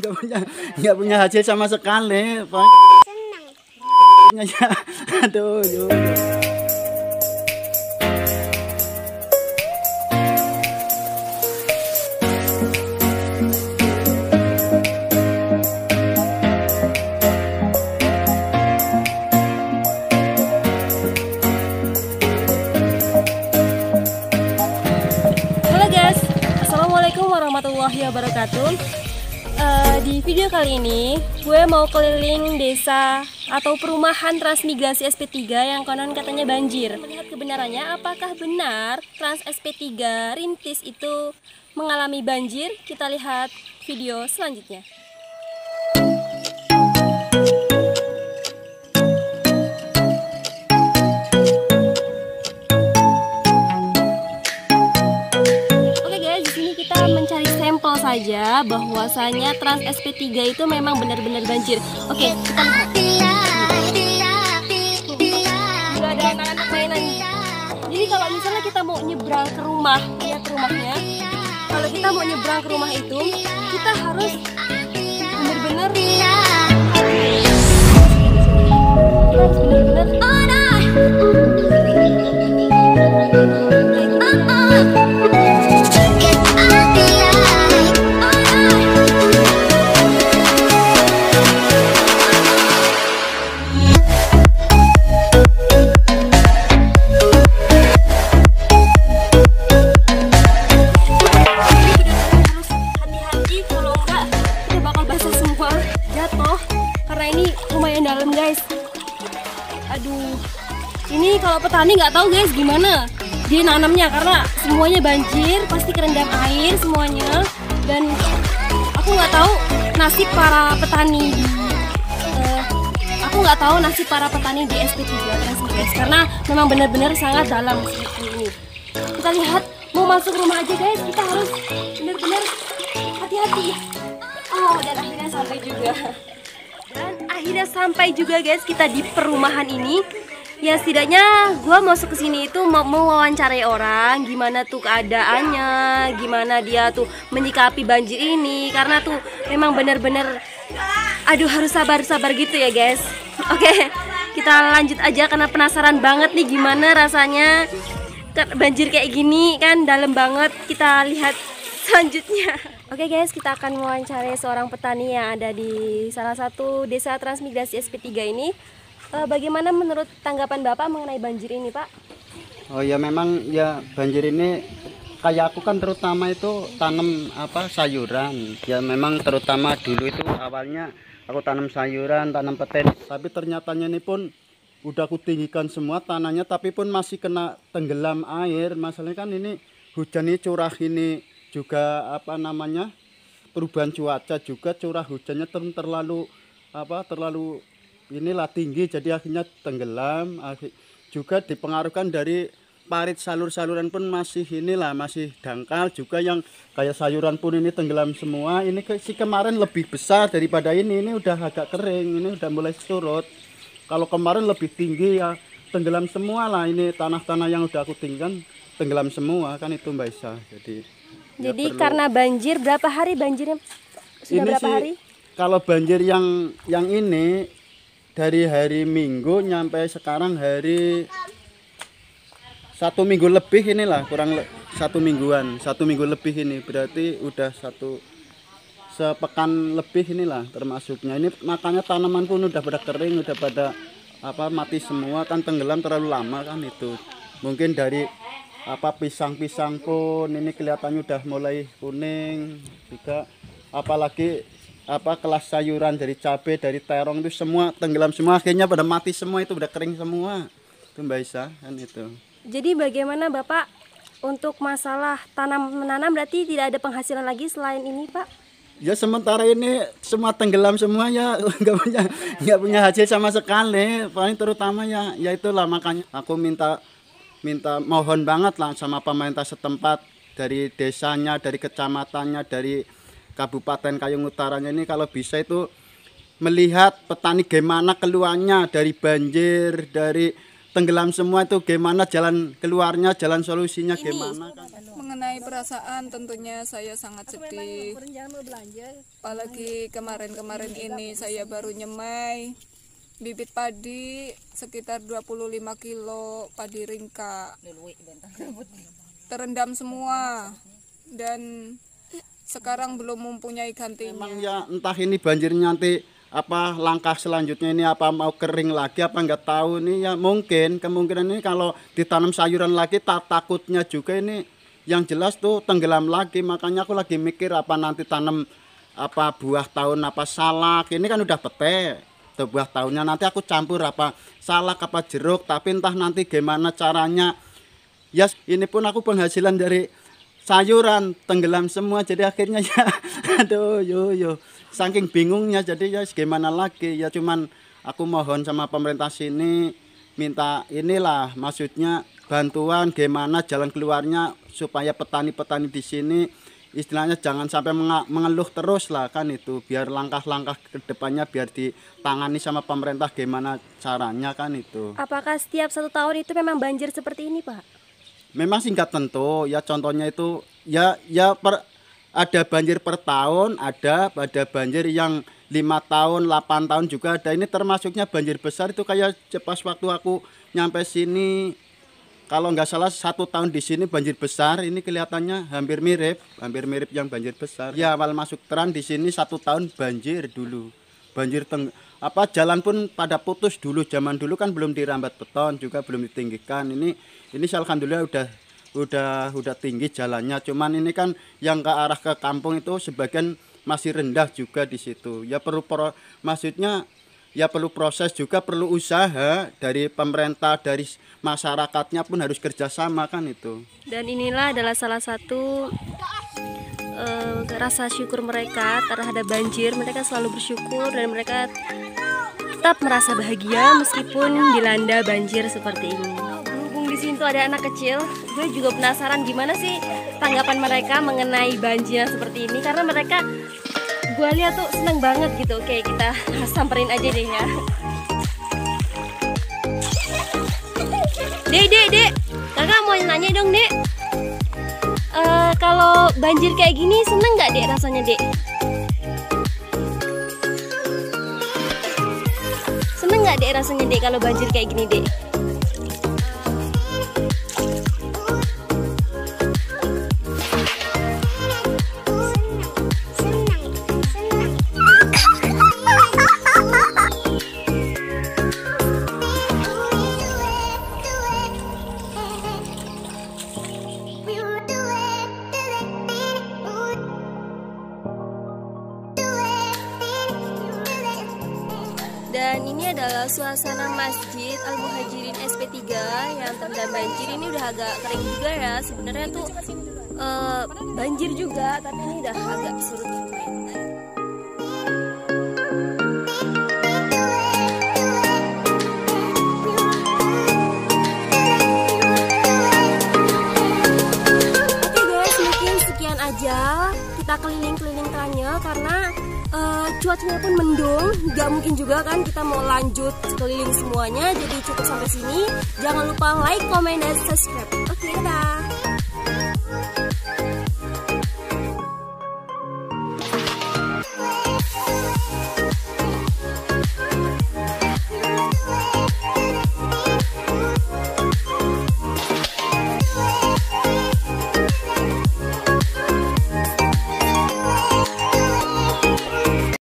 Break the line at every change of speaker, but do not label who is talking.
nggak punya nggak punya hasil sama sekali. Senang. Ya, aduh, yuk.
Warahmatullahi wabarakatuh. Di video kali ini gue mau keliling desa atau perumahan transmigrasi SP3 yang konon katanya banjir. Melihat kebenarannya, apakah benar Trans SP3 Rintis itu mengalami banjir? Kita lihat video selanjutnya. Mencari sampel saja bahwasanya Trans SP3 itu memang benar-benar banjir. Oke, kita lihat. Nggak ada anak-anak mainan. Jadi kalau misalnya kita mau nyebrang ke rumah, lihat rumahnya. Kalau kita mau nyebrang ke rumah itu, kita harus benar-benar dalam, guys. Aduh, ini kalau petani nggak tahu guys gimana dia nanamnya karena semuanya banjir, pasti kerendam air semuanya. Dan aku nggak tahu nasib para petani di di SP3 guys, karena memang benar-benar sangat dalam seperti ini. Kita lihat, mau masuk rumah aja guys, kita harus benar-benar hati-hati. Oh, dan akhirnya sampai juga. Dan akhirnya sampai juga guys kita di perumahan ini. Ya setidaknya gue masuk ke sini itu mau wawancarai orang gimana tuh keadaannya, gimana dia tuh menyikapi banjir ini, karena tuh memang bener-bener aduh harus sabar-sabar gitu ya guys. Oke, kita lanjut aja karena penasaran banget nih gimana rasanya banjir kayak gini kan, dalam banget. Kita lihat selanjutnya. Oke guys, kita akan mewawancarai seorang petani yang ada di salah satu desa transmigrasi SP3 ini. Bagaimana menurut tanggapan Bapak mengenai banjir ini, Pak?
Oh ya, memang ya banjir ini kayak aku kan terutama itu tanam sayuran. Ya memang terutama dulu itu awalnya aku tanam sayuran, tanam petai, tapi ternyatanya ini pun udah aku tinggikan semua tanahnya, tapi pun masih kena tenggelam air. Masalahnya kan ini hujan ini curah ini juga perubahan cuaca juga, curah hujannya terlalu inilah tinggi, jadi akhirnya tenggelam. Juga dipengaruhkan dari parit saluran pun masih dangkal juga, yang kayak sayuran pun ini tenggelam semua. Ini si kemarin lebih besar daripada ini udah agak kering, ini udah mulai surut. Kalau kemarin lebih tinggi ya tenggelam semua lah, ini tanah-tanah yang udah aku tinggikan tenggelam semua kan itu Mbak Isa.
Jadi karena banjir, berapa hari banjirnya? Sudah
ini
berapa
sih,
hari?
kalau banjir yang ini dari hari Minggu nyampe sekarang hari 1 minggu lebih, inilah kurang 1 mingguan, 1 minggu lebih ini berarti udah sepekan lebih inilah termasuknya. Ini makanya tanaman pun udah pada kering, udah pada mati semua kan, tenggelam terlalu lama kan itu. Mungkin dari pisang-pisang pun ini kelihatannya udah mulai kuning juga, apalagi kelas sayuran dari cabai, dari terong itu semua tenggelam semua, akhirnya pada mati semua, itu udah kering semua itu Mbak Isa kan itu.
Jadi bagaimana Bapak untuk masalah menanam, berarti tidak ada penghasilan lagi selain ini Pak?
Ya sementara ini semua tenggelam semua ya, nggak punya hasil sama sekali. Paling terutama ya itulah, makanya aku minta mohon banget lah sama pemerintah setempat, dari desanya, dari kecamatannya, dari Kabupaten Kayong Utaranya ini, kalau bisa itu melihat petani gimana keluarnya dari banjir, dari tenggelam semua itu, gimana jalan keluarnya, jalan solusinya gimana kan.
Mengenai mengenai perasaan tentunya saya sangat sedih. Apalagi kemarin-kemarin ini saya baru nyemai bibit padi sekitar 25 kilo padi ringka. Terendam semua dan sekarang belum mempunyai gantinya.
Memang ya entah ini banjirnya nanti apa langkah selanjutnya ini, apa mau kering lagi apa nggak tahu nih ya. Kemungkinan ini kalau ditanam sayuran lagi takutnya juga ini yang jelas tuh tenggelam lagi. Makanya aku lagi mikir apa nanti tanam apa buah tahun apa salak, ini kan udah pete tuh buah tahunnya, nanti aku campur apa salak apa jeruk, tapi entah nanti gimana caranya ya. Ini pun aku penghasilan dari sayuran tenggelam semua, jadi akhirnya ya aduh yo saking bingungnya, jadi ya gimana lagi ya. Cuman aku mohon sama pemerintah sini, minta inilah maksudnya bantuan gimana jalan keluarnya supaya petani-petani di sini istilahnya jangan sampai mengeluh terus lah kan itu, biar langkah-langkah ke depannya biar ditangani sama pemerintah gimana caranya kan itu.
Apakah setiap 1 tahun itu memang banjir seperti ini, Pak?
Memang singkat tentu ya, contohnya itu ada banjir per tahun, ada banjir yang 5 tahun, 8 tahun juga ada. Ini termasuknya banjir besar itu kayak pas waktu aku nyampe sini, kalau nggak salah 1 tahun di sini banjir besar, ini kelihatannya hampir mirip yang banjir besar. Ya awal masuk terang di sini 1 tahun banjir dulu, jalan pun pada putus dulu, zaman dulu kan belum dirambat beton juga belum ditinggikan. Ini alhamdulillah udah tinggi jalannya, cuman ini kan yang ke arah ke kampung itu sebagian masih rendah juga di situ. Ya maksudnya ya perlu proses juga, perlu usaha dari pemerintah, dari masyarakatnya pun harus kerjasama kan itu.
Dan inilah adalah salah satu rasa syukur mereka terhadap banjir. Mereka selalu bersyukur dan mereka tetap merasa bahagia meskipun dilanda banjir seperti ini. Berhubung di sini tuh ada anak kecil, gue juga penasaran gimana sih tanggapan mereka mengenai banjir seperti ini, karena mereka gue lihat tuh seneng banget gitu. Oke, kita samperin aja deh ya. Dek, kakak mau nanya dong, Dek. Kalau banjir kayak gini seneng nggak, Dek, rasanya, Dek? Seneng nggak, Dek, rasanya, Dek, kalau banjir kayak gini, Dek? Dan ini adalah suasana Masjid Al-Muhajirin SP3 yang terendam banjir. Ini udah agak kering juga ya. Sebenarnya tuh banjir juga, tapi ini udah agak surut lumayan. Oke guys, mungkin sekian aja kita keliling-keliling Tranya karena cuacanya pun mendung, nggak mungkin juga kan kita mau lanjut keliling semuanya, jadi cukup sampai sini. Jangan lupa like, comment, dan subscribe. Oke, dadah.